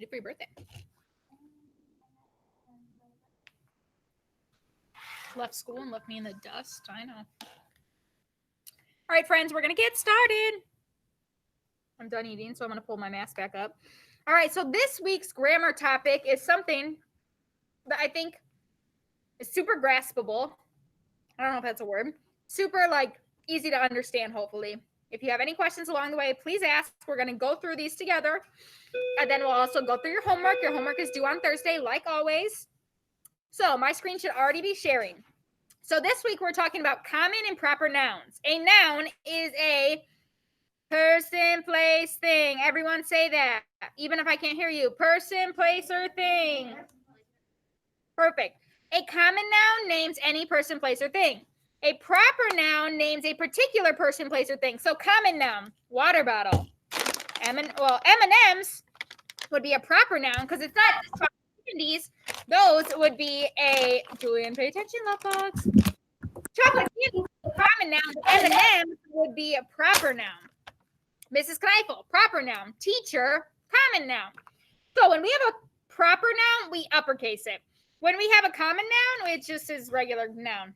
For your birthday. Left school and left me in the dust. I know. All right, friends, we're going to get started. I'm done eating, so I'm going to pull my mask back up. All right, so this week's grammar topic is something that I think is super graspable. I don't know if that's a word. Super, easy to understand, hopefully. If you have any questions along the way, please ask. We're going to go through these together. And then we'll also go through your homework. Your homework is due on Thursday, like always. So my screen should already be sharing. So this week we're talking about common and proper nouns. A noun is a person, place, thing. Everyone say that, even if I can't hear you. Person, place, or thing. Perfect. A common noun names any person, place, or thing. A proper noun names a particular person, place, or thing. So common noun, water bottle. M&M's would be a proper noun because it's not candies. Those would be a, Julian, pay attention, love bugs. Chocolate candy, common noun. M&M's would be a proper noun. Mrs. Kneifel, proper noun. Teacher, common noun. So when we have a proper noun, we uppercase it. When we have a common noun, it just is regular noun.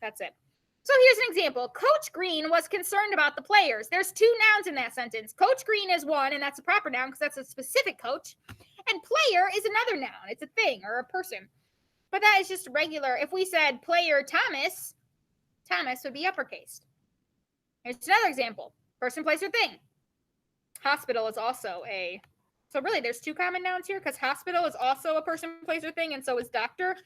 That's it. So here's an example. Coach Green was concerned about the players. There's two nouns in that sentence. Coach Green is one, and that's a proper noun because that's a specific coach. And player is another noun. It's a thing or a person. But that is just regular. If we said player Thomas, Thomas would be uppercased. Here's another example. Person, place, or thing. Hospital is also a... So really, there's two common nouns here because hospital is also a person, place, or thing, and so is doctor.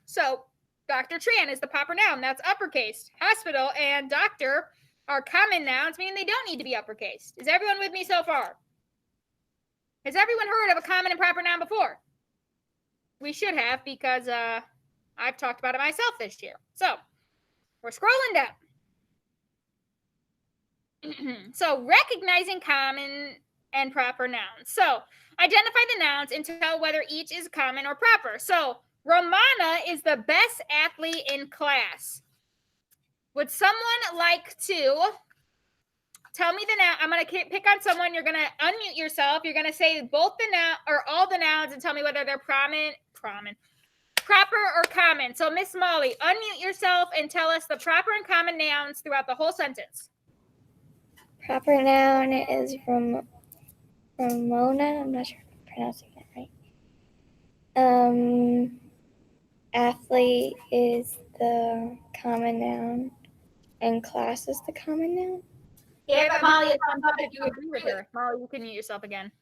So Dr. Tran is the proper noun. That's uppercased. Hospital and doctor are common nouns, meaning they don't need to be uppercased. Is everyone with me so far? Has everyone heard of a common and proper noun before? We should have because I've talked about it myself this year. So we're scrolling down. So recognizing common and proper nouns. So identify the nouns and tell whether each is common or proper. So Romana is the best athlete in class. Would someone like to tell me the noun? I'm going to pick on someone. You're going to unmute yourself. You're going to say both the noun or all the nouns and tell me whether they're proper or common. So Miss Molly, unmute yourself and tell us the proper and common nouns throughout the whole sentence. Proper noun is from Ramona. I'm not sure if I'm pronouncing that right. Athlete is the common noun, and class is the common noun. Give Molly a thumbs up if you agree with her. Molly, you can mute yourself again.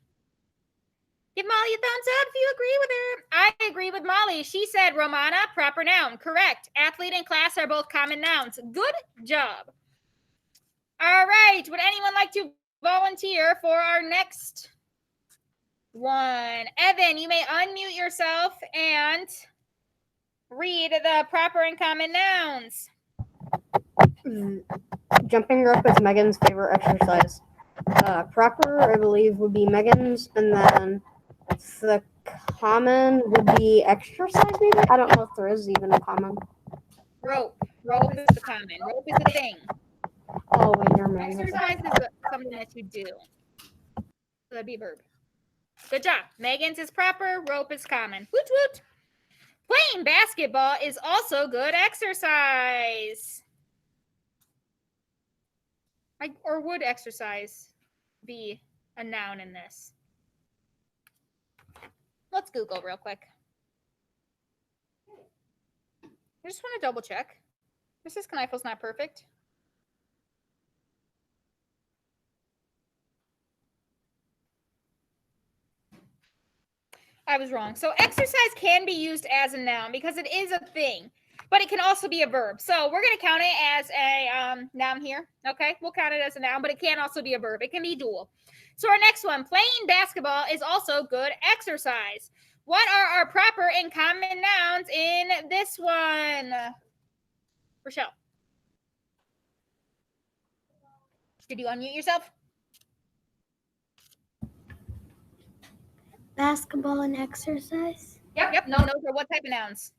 Give Molly a thumbs up if you agree with her. I agree with Molly. She said Romana, proper noun. Correct. Athlete and class are both common nouns. Good job. All right. Would anyone like to volunteer for our next one? Evan, you may unmute yourself and read the proper and common nouns. Jumping rope is Megan's favorite exercise. Proper, I believe, would be Megan's, and then the common would be exercise, maybe? I don't know if there is even a common. Rope. Rope is the common. Rope is a thing. Oh, wait, never mind. Exercise is something that you do. So that'd be a verb. Good job. Megan's is proper. Rope is common. Woot woot. Playing basketball is also good exercise. Or would exercise be a noun in this? Let's Google real quick. I just want to double check. Mrs. Kneifel's not perfect. I was wrong. So exercise can be used as a noun because it is a thing, but it can also be a verb. So we're going to count it as a noun here. Okay, we'll count it as a noun, but it can also be a verb. It can be dual. So our next one, playing basketball is also good exercise. What are our proper and common nouns in this one? Rochelle. Did you unmute yourself? Basketball and exercise. Yep. No, those are what type of nouns?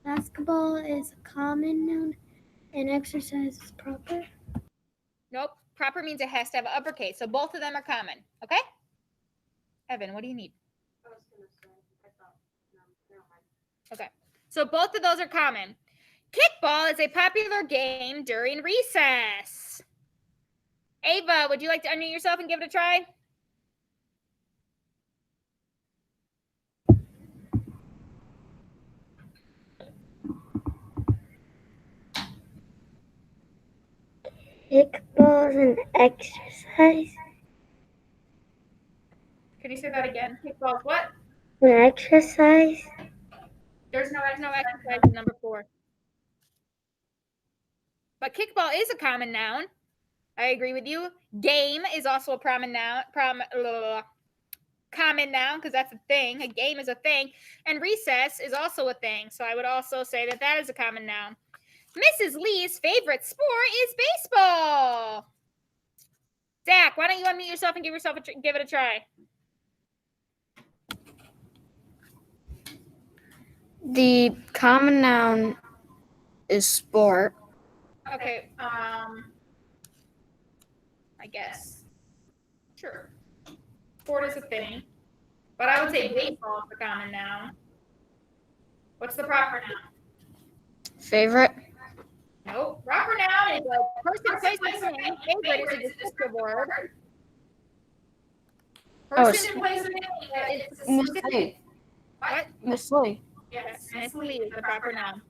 Basketball is a common noun and exercise is proper. Nope. Proper means it has to have an uppercase. So both of them are common. Okay? Evan, what do you need? Okay. So both of those are common. Kickball is a popular game during recess. Ava, would you like to unmute yourself and give it a try? Kickball is an exercise. Can you say that again? Kickball is what? An exercise. There's no exercise in number 4. But kickball is a common noun. I agree with you. Game is also a common noun, because that's a thing. A game is a thing. And recess is also a thing. So I would also say that that is a common noun. Mrs. Lee's favorite sport is baseball. Zach, why don't you unmute yourself and give it a try? The common noun is sport. Okay. I guess. Sure. Sport is a thing. But I would say baseball is the common noun. What's the proper noun? Favorite. No. Proper noun is a person, place, or thing. Favorite is a descriptive word. Person, place, or thing is a Miss specific. Lee. What? Miss Lee. Yes, Miss Lee is the proper noun.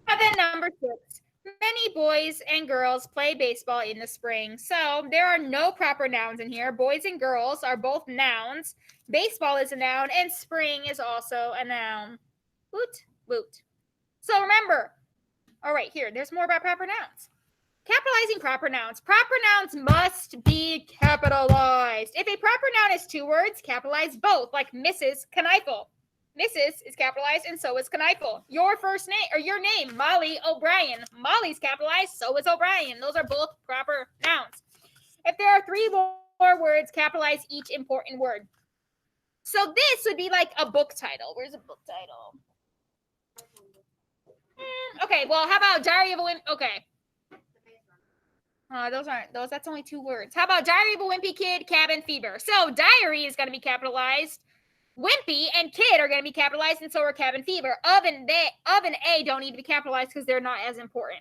And then number 6. Many boys and girls play baseball in the spring. So there are no proper nouns in here. Boys and girls are both nouns. Baseball is a noun, and spring is also a noun. Woot, woot. So remember, all right, here, there's more about proper nouns. Capitalizing proper nouns. Proper nouns must be capitalized. If a proper noun is 2 words, capitalize both, like Mrs. Kneifel. Mrs. is capitalized, and so is Kneifel. Your first name, or your name, Molly O'Brien. Molly's capitalized, so is O'Brien. Those are both proper nouns. If there are 3 more words, capitalize each important word. So this would be like a book title. Where's a book title? Okay, well, how about Diary of a Wimpy? Okay. That's only 2 words. How about Diary of a Wimpy Kid, Cabin Fever? So diary is going to be capitalized. Wimpy and kid are going to be capitalized, and so are cabin fever. Of and A don't need to be capitalized because they're not as important.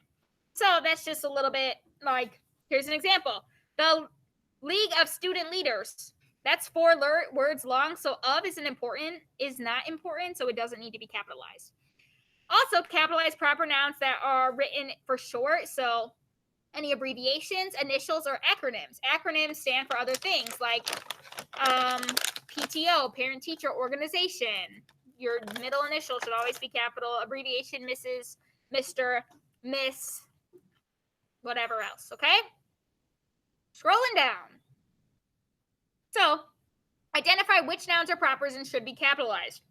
So that's just a little bit like, here's an example. The League of Student Leaders. That's 4 words long, so of is not important, so it doesn't need to be capitalized. Also, capitalize proper nouns that are written for short, so any abbreviations, initials, or acronyms. Acronyms stand for other things like PTO, parent teacher organization. Your middle initial should always be capital. Abbreviation, Mrs., Mr., Miss, whatever else, okay? Scrolling down. So, identify which nouns are propers and should be capitalized.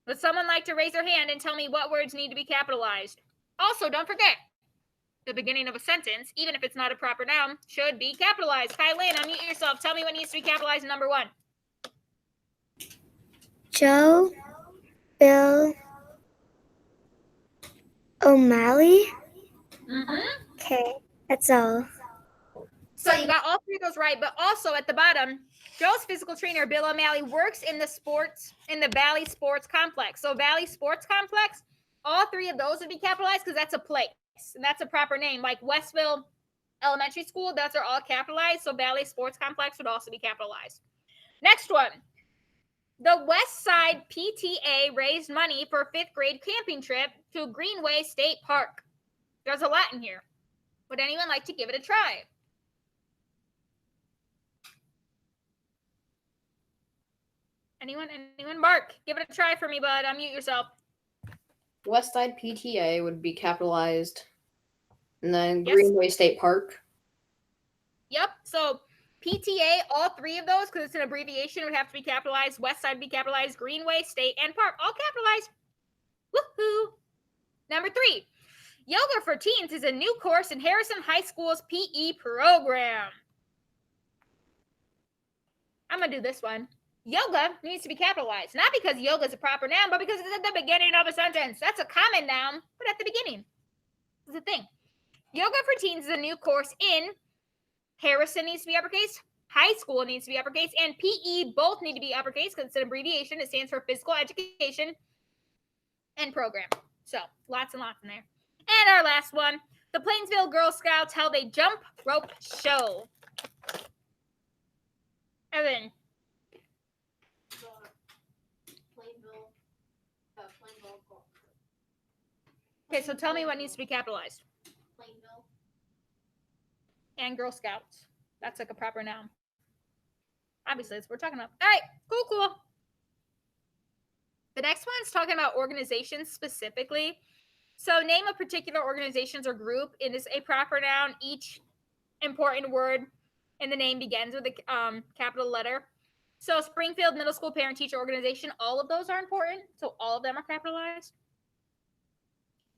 Would someone like to raise their hand and tell me what words need to be capitalized? Also, don't forget, the beginning of a sentence, even if it's not a proper noun, should be capitalized. Kylan, unmute yourself. Tell me what needs to be capitalized in number 1. Joe, Bill, O'Malley. Okay, that's all. So you got all 3 of those right, but also at the bottom, Joe's physical trainer, Bill O'Malley, works in the Valley Sports Complex. So Valley Sports Complex, all 3 of those would be capitalized because that's a place. And that's a proper name, like Westville Elementary School. Those are all capitalized. So Valley Sports Complex would also be capitalized. Next one. The West Side PTA raised money for a 5th grade camping trip to Greenway State Park. There's a lot in here. Would anyone like to give it a try? Anyone? Mark, give it a try for me, bud. Unmute yourself. Westside PTA would be capitalized. And then Yes. Greenway State Park. Yep. So PTA, all 3 of those, because it's an abbreviation, would have to be capitalized. West Side would be capitalized. Greenway, State, and Park, all capitalized. Woohoo! Number 3. Yoga for Teens is a new course in Harrison High School's PE program. I'm going to do this one. Yoga needs to be capitalized, not because yoga is a proper noun, but because it's at the beginning of a sentence. That's a common noun, but at the beginning. It's a thing. Yoga for Teens is a new course in Harrison needs to be uppercase, high school needs to be uppercase, and PE both need to be uppercase because it's an abbreviation. It stands for physical education and program. So lots and lots in there. And our last one, the Plainsville Girl Scouts held a jump rope show. Evan. Okay, so tell me what needs to be capitalized. And Girl Scouts. That's like a proper noun. Obviously, that's what we're talking about. All right, cool. The next one's talking about organizations specifically. So name a particular organizations or group. It is a proper noun. Each important word in the name begins with a capital letter. So Springfield Middle School Parent Teacher Organization, all of those are important. So all of them are capitalized.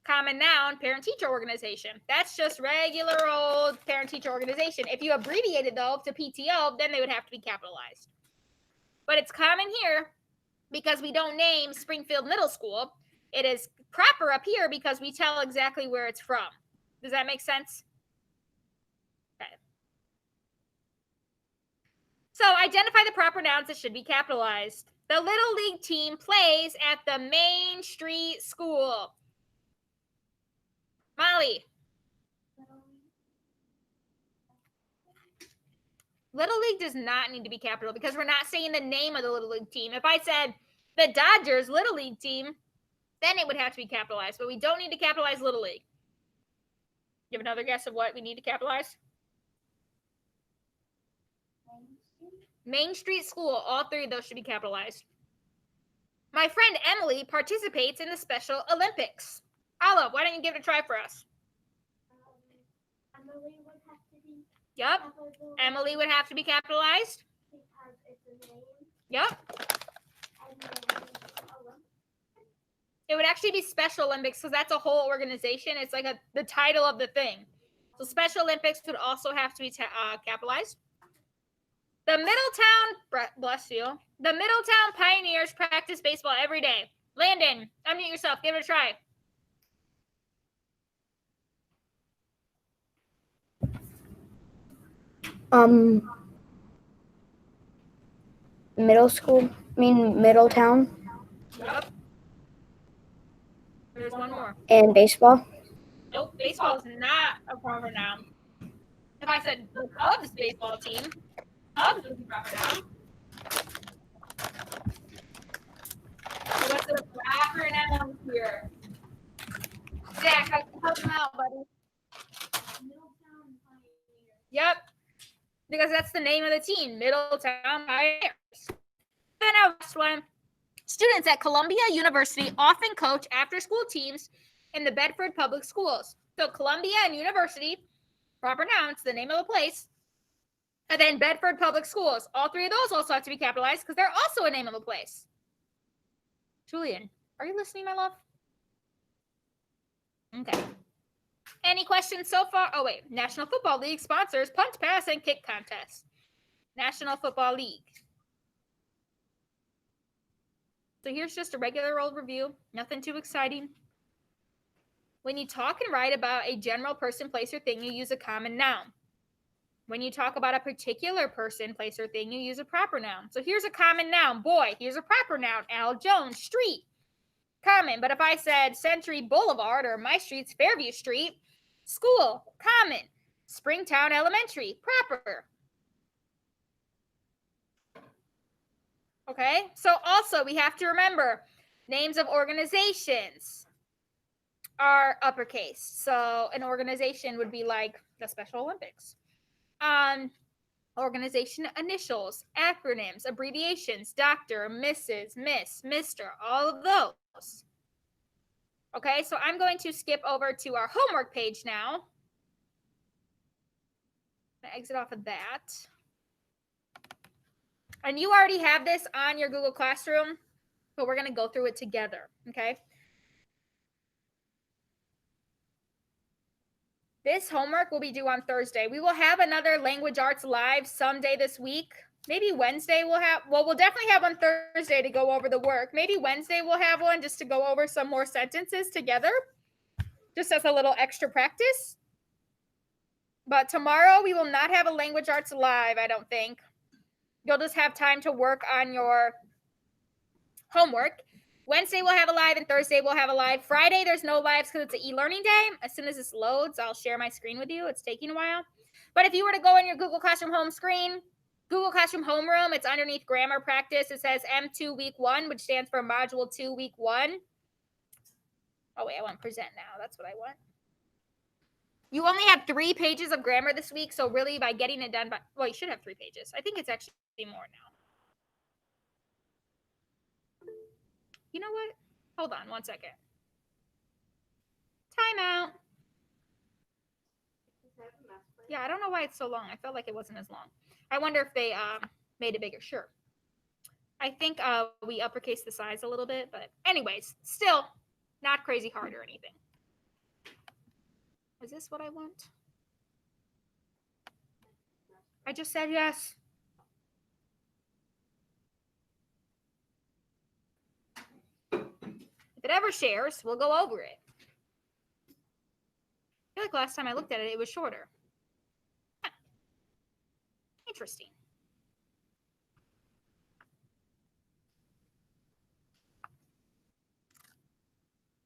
Common noun, parent teacher organization. That's just regular old parent teacher organization. If you abbreviated though to PTO, then they would have to be capitalized. But it's common here because we don't name Springfield Middle School. It is proper up here because we tell exactly where it's from. Does that make sense? Okay. So identify the proper nouns that should be capitalized. The Little League team plays at the Main Street School. Molly. Little League does not need to be capital because we're not saying the name of the Little League team. If I said the Dodgers Little League team, then it would have to be capitalized, but we don't need to capitalize Little League. You have another guess of what we need to capitalize? Main Street School. All three of those should be capitalized. My friend Emily participates in the Special Olympics. Olive, why don't you give it a try for us? Emily would have to be. Yep. Emily would have to be capitalized. Because it's a name. Yep. And then It would actually be Special Olympics because that's a whole organization. It's like the title of the thing. So Special Olympics would also have to be capitalized. The Middletown, bless you. The Middletown Pioneers practice baseball every day. Landon, unmute yourself. Give it a try. Middletown Yep. There's one more. and baseball. Nope, baseball is not a proper noun. If I said the Cubs baseball team, Cubs would be proper noun. So what's the proper noun here? Zach, help him out, buddy. Yep, because that's the name of the team, Middletown Pioneers. Then our last one. Students at Columbia University often coach after-school teams in the Bedford Public Schools. So Columbia and University, proper nouns, the name of the place. And then Bedford Public Schools. All three of those also have to be capitalized because they're also a name of a place. Julian, are you listening, my love? Okay. Any questions so far? Oh, wait. National Football League sponsors punt, pass, and kick contests. National Football League. So here's just a regular old review. Nothing too exciting. When you talk and write about a general person, place, or thing, you use a common noun. When you talk about a particular person, place, or thing, you use a proper noun. So here's a common noun. Boy. Here's a proper noun. Al Jones. Street. Common. But if I said Century Boulevard or my street's Fairview Street, school. Common. Springtown Elementary. Proper. Okay, so also we have to remember names of organizations are uppercase. So an organization would be like the Special Olympics. Organization initials, acronyms, abbreviations, Dr., Mrs., Miss, Mr., all of those. Okay, so I'm going to skip over to our homework page now. I'm gonna exit off of that. And you already have this on your Google Classroom, but we're going to go through it together, okay? This homework will be due on Thursday. We will have another Language Arts Live someday this week. Maybe Wednesday we'll definitely have one Thursday to go over the work. Maybe Wednesday we'll have one just to go over some more sentences together, just as a little extra practice. But tomorrow we will not have a Language Arts Live, I don't think. you'll just have time to work on your homework. Wednesday we'll have a live and Thursday we'll have a live. Friday there's no lives because it's an e-learning day. As soon as this loads, I'll share my screen with you. It's taking a while. But if you were to go in your Google Classroom home screen, Google Classroom homeroom, it's underneath grammar practice. It says M2 week 1, which stands for module 2 week 1. Oh wait, I want present now. That's what I want. You only have 3 pages of grammar this week. So really by getting it done, well, you should have 3 pages. I think it's actually more now. You know what? Hold on 1 second. Timeout. Yeah, I don't know why it's so long. I felt like it wasn't as long. I wonder if they made it bigger. Sure. I think we uppercase the size a little bit, but anyways, still not crazy hard or anything. Is this what I want? I just said yes. If it ever shares, we'll go over it. I feel like last time I looked at it, it was shorter. Huh. Interesting.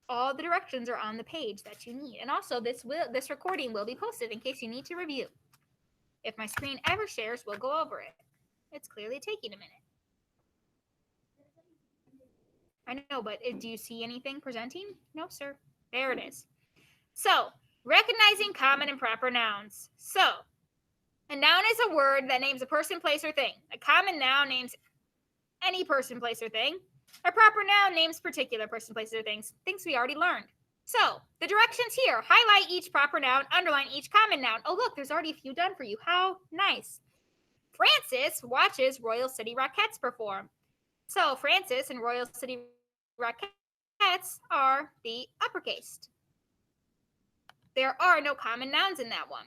All the directions are on the page that you need. And also this recording will be posted in case you need to review. If my screen ever shares, we'll go over it. It's clearly taking a minute. I know, but do you see anything presenting? No, sir. There it is. So, recognizing common and proper nouns. So, a noun is a word that names a person, place, or thing. A common noun names any person, place, or thing. A proper noun names particular person, places, or things. Things we already learned. So, the directions here. Highlight each proper noun, underline each common noun. Oh, look, there's already a few done for you. How nice. Francis watches Royal City Rockettes perform. So, Francis and Royal City Rockettes are the uppercased. There are no common nouns in that one.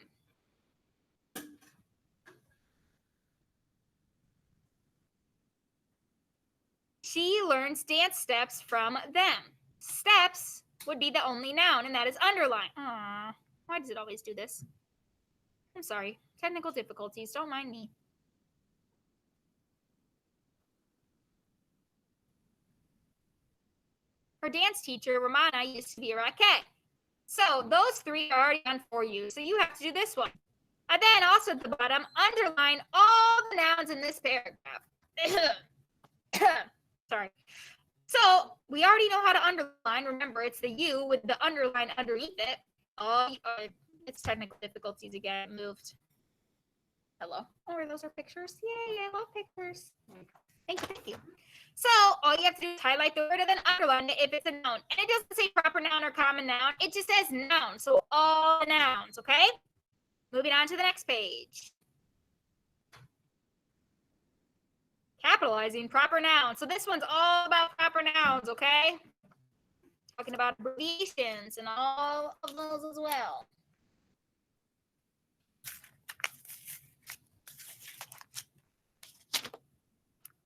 She learns dance steps from them. Steps would be the only noun, and that is underlined. Aww, why does it always do this? I'm sorry. Technical difficulties. Don't mind me. Her dance teacher, Romana, used to be a Rockette. So those 3 are already done for you. So you have to do this one. And then also at the bottom, underline all the nouns in this paragraph. Sorry. So we already know how to underline. Remember, it's the U with the underline underneath it. Oh, it's technical difficulties again. Moved. Hello. Oh, those are pictures. Yay, I love pictures. Thank you, thank you. So all you have to do is highlight the word and then underline it if it's a noun. And it doesn't say proper noun or common noun. It just says noun. So all the nouns, okay? Moving on to the next page. Capitalizing proper nouns. So this one's all about proper nouns, okay? Talking about abbreviations and all of those as well.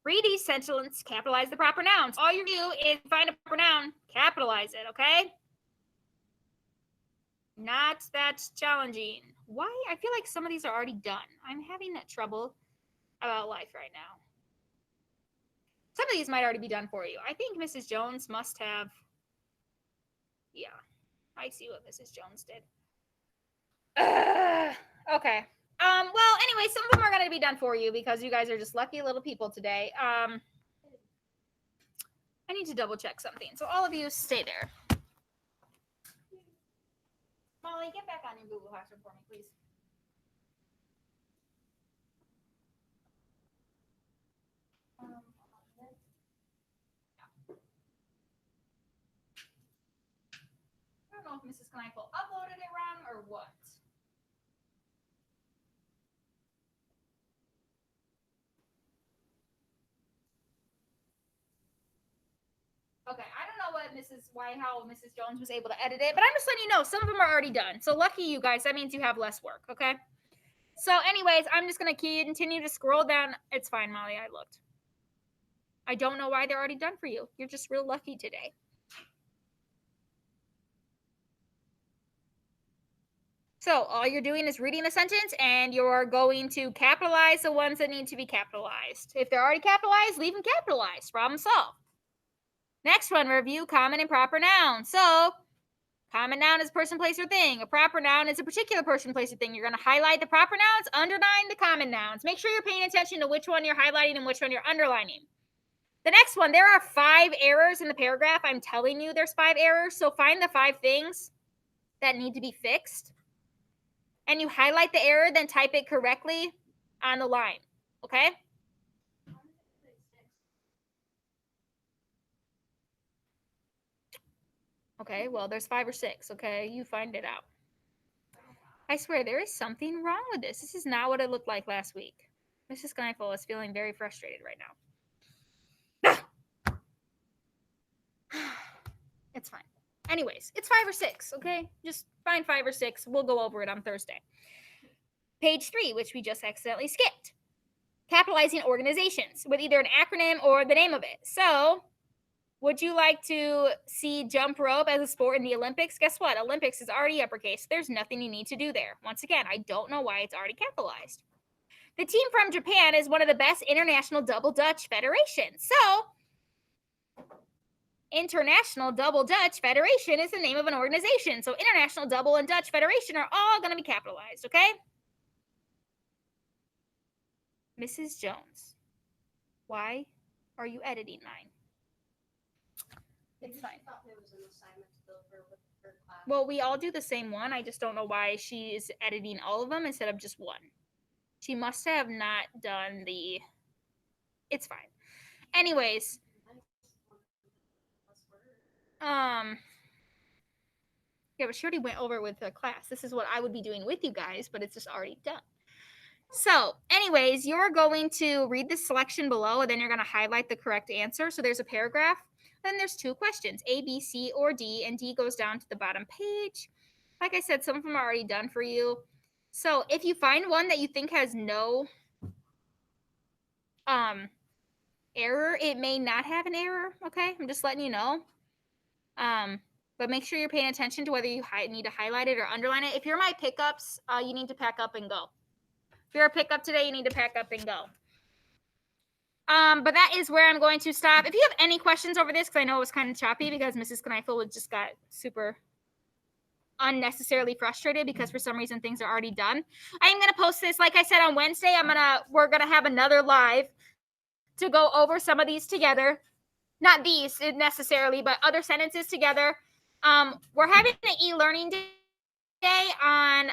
Read each sentence, capitalize the proper nouns. All you do is find a proper noun, capitalize it, okay? Not that challenging. Why? I feel like some of these are already done. I'm having that trouble about life right now. Some of these might already be done for you. I think Mrs. Jones must have. Yeah, I see what Mrs. Jones did. Okay. Well, anyway, some of them are going to be done for you because you guys are just lucky little people today. I need to double check something. So all of you stay there. Molly, get back on your Google Classroom for me, please. I don't know if Mrs. Kneifel uploaded it wrong or what. Okay, I don't know how Mrs. Jones was able to edit it, but I'm just letting you know some of them are already done. So lucky you guys, that means you have less work, okay? So anyways, I'm just gonna continue to scroll down. It's fine, Molly, I looked. I don't know why they're already done for you. You're just real lucky today. So all you're doing is reading the sentence and you're going to capitalize the ones that need to be capitalized. If they're already capitalized, leave them capitalized. Problem solved. Next one, review common and proper nouns. So common noun is person, place, or thing. A proper noun is a particular person, place, or thing. You're going to highlight the proper nouns, underline the common nouns. Make sure you're paying attention to which one you're highlighting and which one you're underlining. The next one, there are 5 errors in the paragraph. I'm telling you there's 5 errors. So find the 5 things that need to be fixed. And you highlight the error, then type it correctly on the line. Okay? Okay, well, there's 5 or 6. Okay, you find it out. I swear, there is something wrong with this. This is not what it looked like last week. Mrs. Kneifel is feeling very frustrated right now. It's fine. Anyways, it's 5 or 6, okay? Just find 5 or 6. We'll go over it on Thursday. Page 3, which we just accidentally skipped. Capitalizing organizations with either an acronym or the name of it. So, would you like to see jump rope as a sport in the Olympics? Guess what? Olympics is already uppercase. There's nothing you need to do there. Once again, I don't know why it's already capitalized. The team from Japan is one of the best international double Dutch federations. So, International Double Dutch Federation is the name of an organization. So, International Double and Dutch Federation are all going to be capitalized, okay? Mrs. Jones, why are you editing mine? It's fine. Well, we all do the same one. I just don't know why she is editing all of them instead of just one. She must have not done the... It's fine. Anyways. Yeah, but she already went over it with the class. This is what I would be doing with you guys, but it's just already done. So, anyways, you're going to read the selection below, and then you're going to highlight the correct answer. So there's a paragraph. Then there's 2 questions, A, B, C, or D, and D goes down to the bottom page. Like I said, some of them are already done for you. So if you find one that you think has no error, it may not have an error, okay? I'm just letting you know. But make sure you're paying attention to whether you need to highlight it or underline it. If you're my pickups, you need to pack up and go. If you're a pickup today, you need to pack up and go. But that is where I'm going to stop. If you have any questions over this, because I know it was kind of choppy because Mrs. Kneifel just got super unnecessarily frustrated because for some reason things are already done. I am going to post this, like I said, on Wednesday. We're going to have another live to go over some of these together. Not these necessarily, but other sentences together. We're having an e-learning day on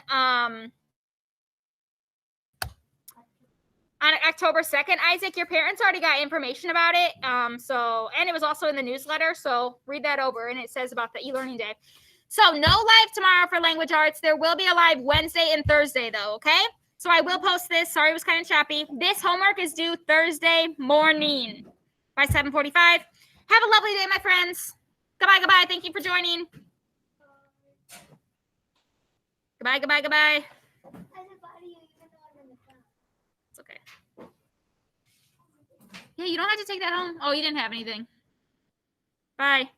October 2nd. Isaac, your parents already got information about it. And it was also in the newsletter. So read that over. And it says about the e-learning day. So no live tomorrow for language arts. There will be a live Wednesday and Thursday though. Okay. So I will post this. Sorry, it was kind of choppy. This homework is due Thursday morning by 7:45. Have a lovely day, my friends. Goodbye, goodbye. Thank you for joining. Goodbye, goodbye, goodbye. It's okay. Yeah, you don't have to take that home. Oh, you didn't have anything. Bye.